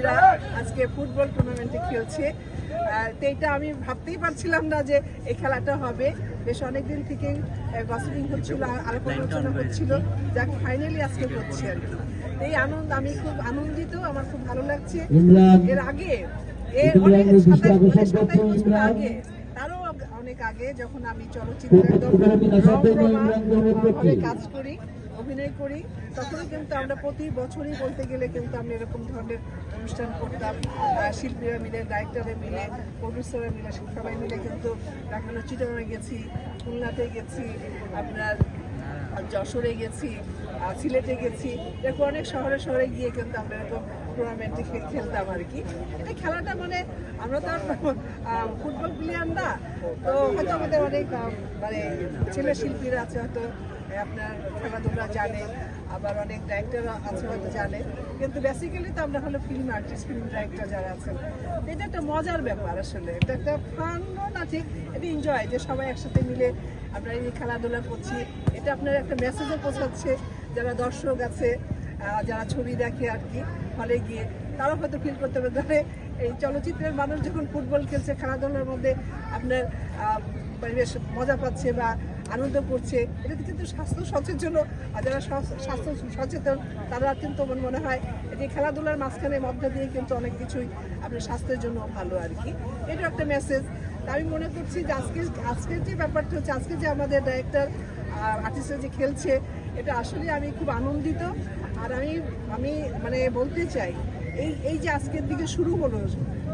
শিল্পীরা আজকে ফুটবল টুর্নামেন্টে খেলছে। তো এটা আমি ভাবতেই পারছিলাম না যে এই খেলাটা হবে। বেশ অনেকদিন থেকে গসিপিং হচ্ছিল, আলাপ আলোচনা হচ্ছিল, যাক ফাইনালি আজকে হচ্ছে আর কি। এই আনন্দ, আমি খুব আনন্দিত, আমার খুব ভালো লাগছে। এর আগে অনেক 27 বছর আগে, তারও অনেক আগে, যখন আমি চলচ্চিত্রে কাজ করি, অভিনয় করি, তখনও কিন্তু আমরা প্রতি বছরই বলতে গেলে কিন্তু আমরা এরকম ধরনের অনুষ্ঠান করতাম। শিল্পীরা মিলে, ডাইরেক্টরে মিলে, প্রডিউসাররা মিলে, সবাই মিলে কিন্তু দেখানো। চিটাগাংয়ে গেছি, খুলনাতে গেছি, আপনার যশোরে গেছি, সিলেটে গেছি, এরকম অনেক শহরে শহরে গিয়ে কিন্তু আমরা এরকম টুর্নামেন্টে খেলতাম আর কি। এটা খেলাটা মানে আমরা তো আর ফুটবল প্লেয়ার না, তো হয়তো আমাদের অনেক মানে ছেলে শিল্পীরা আছে, হয়তো আপনার খেলাধুলা জানে, আবার অনেক ডাইরেক্টর আছে হয়তো জানে, কিন্তু বেসিক্যালি তো আমরা হলো ফিল্ম আর্টিস্ট, ফিল্ম ডাইরেক্টর যারা আছেন। এটা একটা মজার ব্যাপার আসলে, এটা একটা ফানও না, ঠিক এটা এনজয়, যে সবাই একসাথে মিলে আমরা এই খেলাধুলা করছি। এটা আপনার একটা মেসেজও পৌঁছাচ্ছে, যারা দর্শক আছে, যারা ছবি দেখে আর কি হলে গিয়ে, তারাও হয়তো ফিল করতে পারে এই চলচ্চিত্রের মানুষ যখন ফুটবল খেলছে, খেলাধুলার মধ্যে আপনার বেশ মজা পাচ্ছে বা আনন্দ করছে। এটা কিন্তু স্বাস্থ্য সচেতন, যারা স্বাস্থ্য সচেতন তারা কিন্তু আমার মনে হয় যে খেলাধুলার মাঝখানে মধ্যে দিয়ে কিন্তু অনেক কিছুই আপনার স্বাস্থ্যের জন্য ভালো আর কি। এটা একটা মেসেজ। আমি মনে করছি যে আজকের যে ব্যাপারটা হচ্ছে, আজকে যে আমাদের ডাইরেক্টর আর্টিস্টরা যে খেলছে, এটা আসলে আমি খুব আনন্দিত। আর আমি মানে বলতে চাই, এই যে আজকের দিকে শুরু হলো,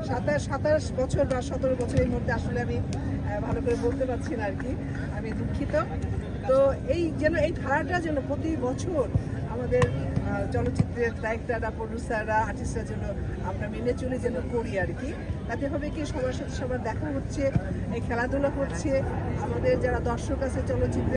27 বছর বা 17 বছরের মধ্যে, আসলে আমি ভালো করে বলতে পারছি না আর কি, আমি দুঃখিত। তো এই ধারাটা যেন প্রতি বছর আমাদের চলচ্চিত্রের ডাইরেক্টররা, প্রডিউসাররা, আর্টিস্টরা যেন আমরা মেনে চলে যেন করি আর কি। তাতে হবে কি, সবার সাথে সবার দেখা হচ্ছে, এই খেলাধুলা করছে, আমাদের যারা দর্শক আছে চলচ্চিত্রে